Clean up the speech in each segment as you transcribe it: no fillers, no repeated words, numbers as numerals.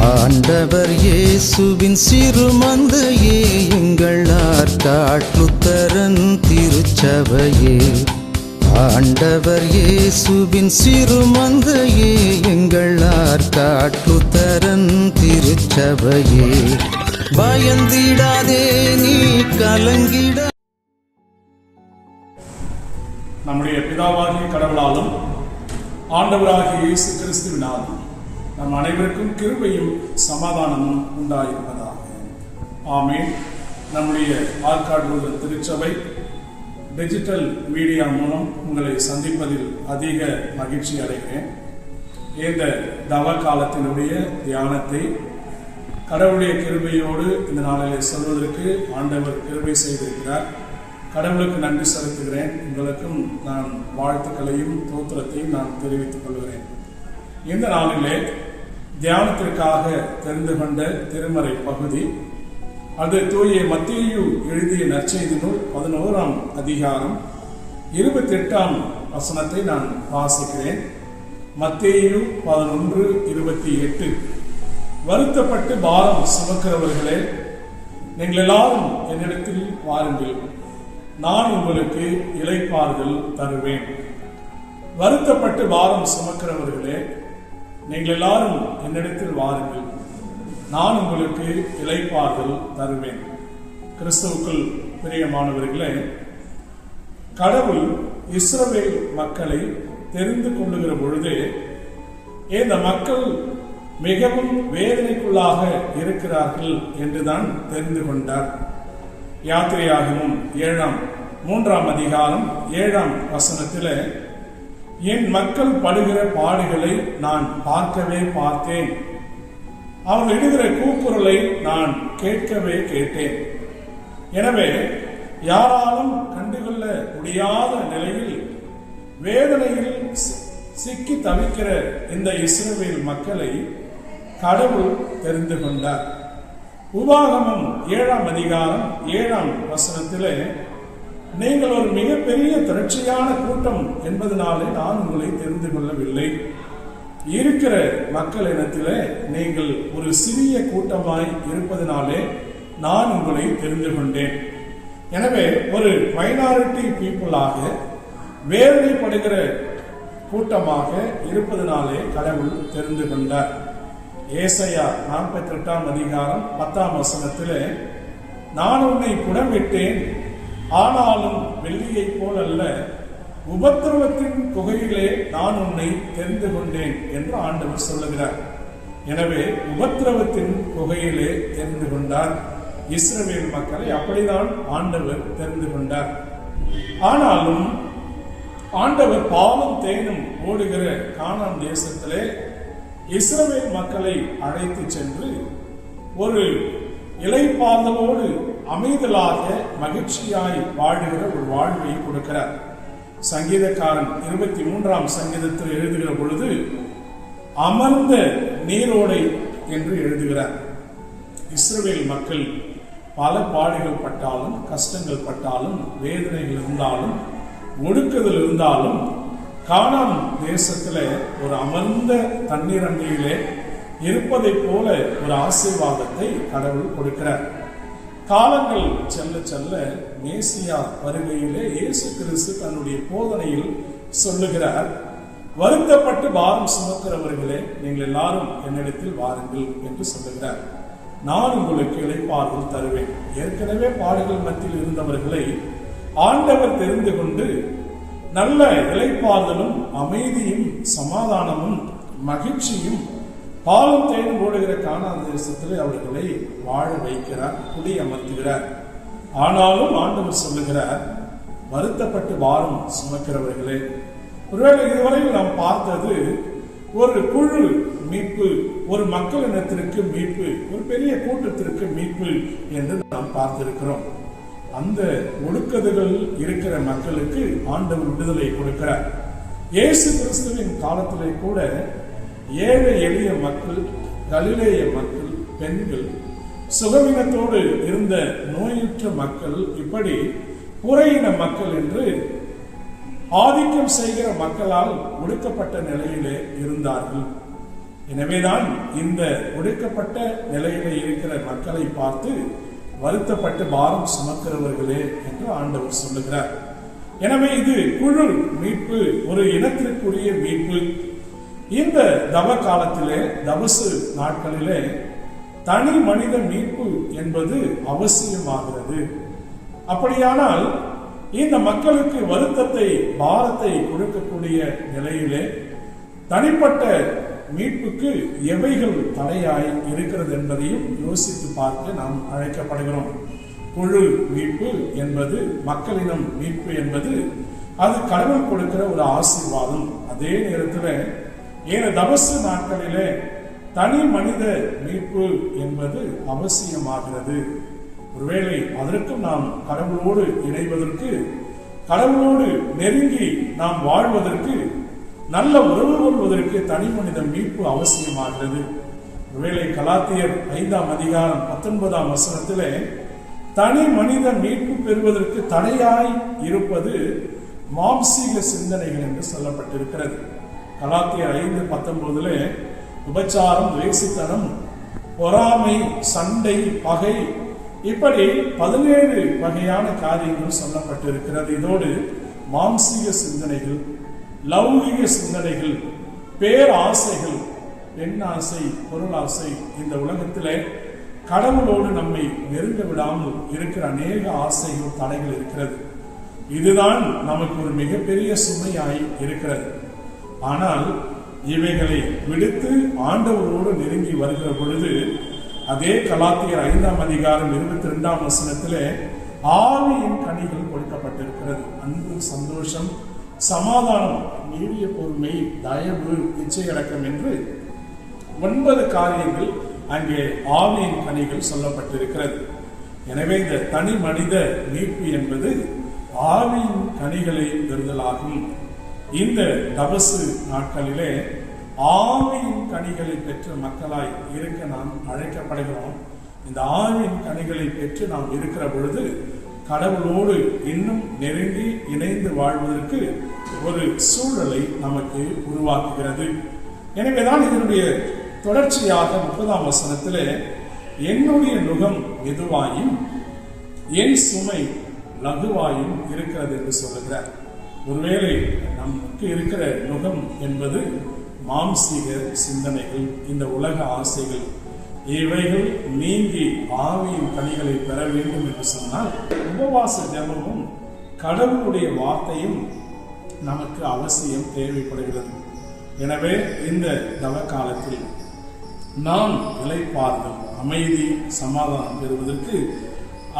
ஆண்டவர் இயேசுவின் சிறுமந்தையே எங்கள் ஆற்காட்டுத்தரன் திருச்சபையே. ஆண்டவர் இயேசுவின் சிறுமந்தையே எங்கள் ஆற்காட்டுத்தரன் திருச்சபையே. பயந்திடாதே நீ கலங்கிட. நம்முடைய பிதாவாகிய கடவுளாலும் ஆண்டவராகிய இயேசு கிறிஸ்துவினாலும் நம் அனைவருக்கும் கிருபையும் சமாதானமும் உண்டாயிருப்பதாக. ஆமென். நம்முடைய ஆற்காடு திருச்சபை டிஜிட்டல் மீடியா மூலம் உங்களை சந்திப்பதில் அதிக மகிழ்ச்சி அடைகிறேன். இந்த தவ காலத்தினுடைய தியானத்தை கடவுளுடைய கிருபையோடு இந்த நாளிலே சொல்வதற்கு ஆண்டவர் கிருபை செய்திருக்கிறார். கடவுளுக்கு நன்றி செலுத்துகிறேன். உங்களுக்கும் நான் வாழ்த்துக்களையும் தோத்திரத்தையும் நான் தெரிவித்துக் கொள்கிறேன். இந்த நாளிலே தியானத்திற்காக தெரிந்து கொண்ட திருமறை பகுதி, அது தூய மத்தேயு எழுதிய நற்செய்தி நூல் 11ஆம் அதிகாரம் 28ஆம் வசனத்தை நான் வாசிக்கிறேன். மத்தேயு 11:28. வருத்தப்பட்டு பாரம் சுமக்கிறவர்களே, நீங்கள் எல்லாரும் என்னிடத்தில் வாருங்கள், நான் உங்களுக்கு இளைப்பாறுதல் தருவேன். வருத்தப்பட்டு பாரம் சுமக்கிறவர்களே, நீங்கள் எல்லாரும் என்னிடத்தில் வாருங்கள், நான் உங்களுக்கு இளைப்பாறுதல் தருவேன். கிறிஸ்துவுக்குள் பிரியமானவர்களே, கடவுள் இஸ்ரவேல் மக்களை தெரிந்து கொள்ளுகிற பொழுது இந்த மக்கள் மிகவும் வேதனைக்குள்ளாக இருக்கிறார்கள் என்றுதான் தெரிந்து கொண்டார். யாத்திரையாகவும் 3ஆம் அதிகாரம் 7ஆம் வசனத்திலே, என் மக்கள் படுகிற பாடுகளை நான் பார்க்கவே பார்த்தேன், அவர்கள் இடுகிற கூக்குரலை நான் கேட்கவே கேட்டேன். எனவே யாராலும் கண்டுகொள்ள முடியாத நிலையில் வேதனையில் சிக்கி தவிக்கிற இந்த இஸ்ரவேல் மக்களை கடவுள் தெரிந்து கொண்டார். உபாகமம் 7ஆம் அதிகாரம் 7ஆம் வசனத்திலே, நீங்கள் ஒரு மிகப்பெரிய திரட்சியான கூட்டம் என்பதனாலே நான் உங்களை தெரிந்து கொள்ளவில்லை, இருக்கிற மக்கள் இனத்திலே நீங்கள் ஒரு சிறிய கூட்டமாய் இருப்பதனாலே நான் உங்களை தெரிந்து கொண்டேன். எனவே ஒரு மைனாரிட்டி பீப்புளாக வேதனைப்படுகிற கூட்டமாக இருப்பதனாலே கடவுள் தெரிந்து கொண்டார். ஏசாயா 48ஆம் அதிகாரம் 10ஆம் வசனத்திலே, நான் உன்னை புடமிட்டேன், ஆனாலும் வெள்ளியை போல் அல்ல, உபத்திரவத்தின் குகையிலே நான் உன்னை தெரிந்து கொண்டேன் என்று ஆண்டவர் சொல்லுகிறார். எனவே உபத்திரவத்தின் குகையிலே தெரிந்து கொண்டார் இஸ்ரவேல் மக்களை. அப்படிதான் ஆண்டவர் தெரிந்து கொண்டார். ஆனாலும் ஆண்டவர் பாலும் தேனும் ஓடுகிற கானான் தேசத்திலே இஸ்ரவேல் மக்களை அழைத்து சென்று ஒரு இளைப்பாறுதலோடு அமைதலாக மகிழ்ச்சியாய் வாழுகிற ஒரு வாழ்வை கொடுக்கிறார். சங்கீதக்காரன் 23ஆம் சங்கீதத்தில் எழுதுகிற பொழுது அமர்ந்த நீரோடை என்று எழுதுகிறார். இஸ்ரவேல் மக்கள் பல பாடுகள் பட்டாலும், கஷ்டங்கள் பட்டாலும், வேதனைகள் இருந்தாலும், ஒடுக்குதல் இருந்தாலும், கானான் தேசத்திலே ஒரு அமர்ந்த தண்ணீர் அண்டையிலே இருப்பதை போல ஒரு ஆசீர்வாதத்தை கடவுள் கொடுக்கிறார். காலங்கள் செல்ல செல்ல மேசியா வருகையிலே இயேசு கிறிஸ்து தன்னுடைய போதனையில் சொல்லுகிறார், வருத்தப்பட்டு பாரம் சுமக்கிறவர்களே, நீங்கள் எல்லாரும் என்னிடத்தில் வாருங்கள் என்று சொல்லுகிறார். நான் உங்களுக்கு இளைப்பாறுதல் தருவேன். ஏற்கனவே பாடுகள் மத்தியில் இருந்தவர்களை ஆண்டவர் தெரிந்து கொண்டு நல்ல இளைப்பாறுதலும் அமைதியும் சமாதானமும் மகிழ்ச்சியும் பாலும் தேனும் ஓடுகிற கானான் தேசத்தில் அவர்களை வாழ வைக்கிறார், குடியமர்த்துகிறார். ஆனாலும் ஆண்டவர் சொல்லுகிறார், வருத்தப்பட்டு பாரம் சுமக்கிறவர்களே. ஒருவேளை இதுவரையில் நாம் பார்த்தது ஒரு குழு மீட்பு, ஒரு மக்கள் இனத்திற்கு மீட்பு, ஒரு பெரிய கூட்டத்திற்கு மீட்பு என்று நாம் பார்த்திருக்கிறோம். அந்த ஒடுக்குதல்கள் இருக்கிற மக்களுக்கு ஆண்டவர் விடுதலை கொடுக்கிறார். இயேசு கிறிஸ்துவின் காலத்திலே கூட ஏழை எளிய மக்கள், கலிலேய மக்கள், பெண்கள், சுகவீனத்தோடு இருந்த நோயுற்ற மக்கள், இப்படி புறையின மக்கள் என்று ஆதிக்கம் செய்கிற மக்களால் ஒடுக்கப்பட்ட நிலையிலே இருந்தார்கள். எனவேதான் இந்த ஒடுக்கப்பட்ட நிலையில இருக்கிற மக்களை பார்த்து வருத்தப்பட்டு பாரம் சுமக்கிறவர்களே என்று ஆண்டவர் சொல்லுகிறார். எனவே இது குழு மீட்பு, ஒரு இனத்திற்குரிய மீட்பு. இந்த தவ காலத்திலே, தபசு நாட்களிலே தனி மனித மீட்பு என்பது அவசியமாகிறது. அப்படியானால் இந்த மக்களுக்கு வருத்தத்தை, பாரத்தை கொடுக்கக்கூடிய நிலையிலே தனிப்பட்ட மீட்புக்கு எவைகள் தடையாய் இருக்கிறது என்பதையும் யோசித்து பார்க்க நாம் அழைக்கப்படுகிறோம். குழு மீட்பு என்பது, மக்களினம் மீட்பு என்பது அது கடவுள் கொடுக்கிற ஒரு ஆசீர்வாதம். அதே நேரத்தில் ஏன தபசு நாட்களிலே தனி மனித மீட்பு என்பது அவசியமாகிறது. ஒருவேளை அதற்கும் நாம் கடவுளோடு இணைவதற்கு, கடவுளோடு நெருங்கி நாம் வாழ்வதற்கு, நல்ல உறவு கொள்வதற்கு தனி மனித மீட்பு அவசியமாகிறது. ஒருவேளை கலாத்தியர் 5ஆம் அதிகாரம் 19ஆம் வசனத்திலே தனி மனித மீட்பு பெறுவதற்கு தடையாய் இருப்பது மாம்சீக சிந்தனைகள் என்று சொல்லப்பட்டிருக்கிறது. கலாத்தியர் 5:19 விபச்சாரம், வேசித்தனம், பொறாமை, சண்டை, பகை, இப்படி 17 வகையான காரியங்கள் சொல்லப்பட்டிருக்கிறது. இதோடு மாம்சீக சிந்தனைகள், லௌகிக சிந்தனைகள், பேராசைகள், பெண்ணாசை, பொருளாசை, இந்த உலகத்திலே கடவுளோடு நம்மை நெருங்க விடாமல் இருக்கிற அநேக ஆசைகள், தடைகள் இருக்கிறது. இதுதான் நமக்கு ஒரு மிகப்பெரிய சுமையாய் இருக்கிறது. ஆனால் இவைகளை விடுத்து ஆண்டவரோடு நெருங்கி வருகிற பொழுது, அதே கலாத்தியர் 5ஆம் அதிகாரம் 22ஆம் வசனத்திலே ஆவியின் கனிகள் கொடுக்கப்பட்டிருக்கிறது. அன்பு, சந்தோஷம், சமாதானம், நீடிய பொறுமை, தயவு, இச்சையடக்கம் என்று 9 காரியங்கள் அங்கே ஆவியின் கனிகள் சொல்லப்பட்டிருக்கிறது. எனவே இந்த தனி மனித மீட்பு என்பது ஆவியின் கனிகளை பெறுதலாகும். இந்த தபசு நாட்களிலே ஆவியின் கனிகளை பெற்ற மக்களாய் இருக்க நாம் அழைக்கப்படுகிறோம். இந்த ஆவியின் கனிகளை பெற்று நாம் இருக்கிற பொழுது கடவுளோடு இன்னும் நெருங்கி இணைந்து வாழ்வதற்கு ஒரு சூழலை நமக்கு உருவாக்குகிறது. எனவேதான் இதனுடைய தொடர்ச்சியாக 30ஆம் வசனத்திலே என்னுடைய நுகம் மெதுவாயும் என் சுமை லகுவாயும் இருக்கிறது என்று சொல்லுகிறார். ஒருவேளை நமக்கு இருக்கிற நுகம் என்பது மாம்சீக சிந்தனைகள், இந்த உலக ஆசைகள், இவைகள் நீங்கி ஆவியின் கனிகளை பெற வேண்டும் என்று சொன்னால் உபவாச ஜெபமும் கடவுளுடைய வார்த்தையும் நமக்கு அவசியம் தேவைப்படுகிறது. எனவே இந்த தவ காலத்தில் நாம் இளைப்பாறுதல், அமைதி, சமாதானம் பெறுவதற்கு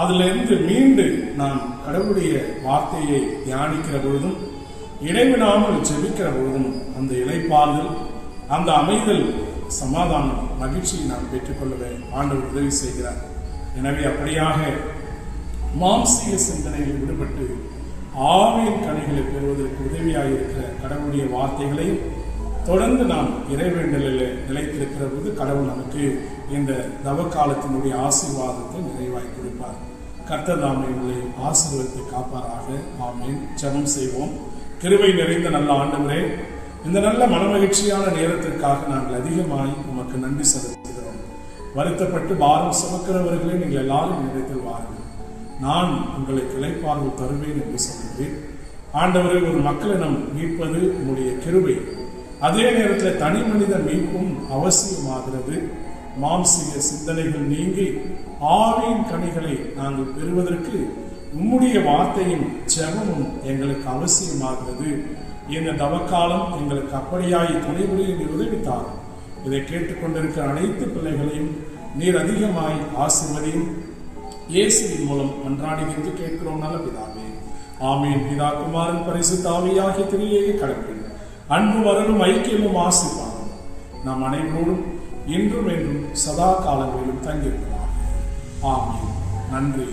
அதிலிருந்து மீண்டு நாம் கடவுளுடைய வார்த்தையை தியானிக்கிற பொழுதும், இடைவிடாமல் ஜெபிக்கிற பொழுதும் அந்த இளைப்பாறுதல், அந்த அமைதல், சமாதானம், மகிழ்ச்சியை நாம் பெற்றுக்கொள்ளவே ஆண்டவர் உதவி செய்கிறார். எனவே அப்படியாக மாம்சீக சிந்தனையில் விடுபட்டு ஆவியின் கனிகளை பெறுவதற்கு உதவியாக இருக்கிற கடவுளுடைய வார்த்தைகளையும் தொடர்ந்து நாம் இறைவேண்டலில் நிலைத்திருக்கிற போது கடவுள் நமக்கு இந்த தவ காலத்தினுடைய ஆசீர்வாதத்தை நிறைவாய் கொடுப்பார். கர்த்தர் தாமே உங்களை ஆசீர்வதித்து காப்பாராக. ஆமென். ஜெபம் செய்வோம். கிருபை நிறைந்த நல்ல ஆண்டவரே, இந்த நல்ல மனமகிழ்ச்சியான நேரத்திற்காக நாங்கள் அதிகமாய் உமக்கு நன்றி செலுத்துகிறோம். வருத்தப்பட்டு பாரம் சுமக்கிறவர்களே, நீங்கள் எல்லாரும் நினைத்தில் வாருங்கள், நான் உங்களுக்கு இளைப்பாறுதல் தருவேன் என்று சொல்கிறேன். ஆண்டவரே, ஒரு மக்களிடம் மீட்பது உங்களுடைய கிருபை. அதே நேரத்தில் தனி மனித மீட்பும் அவசியமாகிறது. மாம்சீக சிந்தனைகள் நீங்கி ஆவியின் கனிகளை நாங்கள் பெறுவதற்கு உம்முடைய வார்த்தையும் ஜெபமும் எங்களுக்கு அவசியமாகிறது. இந்த தவக்காலம் எங்களுக்கு அப்படியாய் துணைபுரிய நீர் உதவித்தார். இதை கேட்டுக்கொண்டிருக்கிற அனைத்து பிள்ளைகளையும் நீர் அதிகமாய் ஆசீர்வதியும். இயேசுவின் மூலம் மன்றாடி கேட்கிறோம் நல்ல பிதாவே. ஆமீன். பிதா, குமாரன், பரிசுத்த ஆவியாகிய திரியேக கடவுள் அன்பு வரலும் ஐக்கியமும் ஆசீர்வாதம் நாம் அனைவரோடும் இன்றும் என்றும் சதா காலங்களிலும் தங்கியிருக்கிறார். ஆமீன். நன்றி.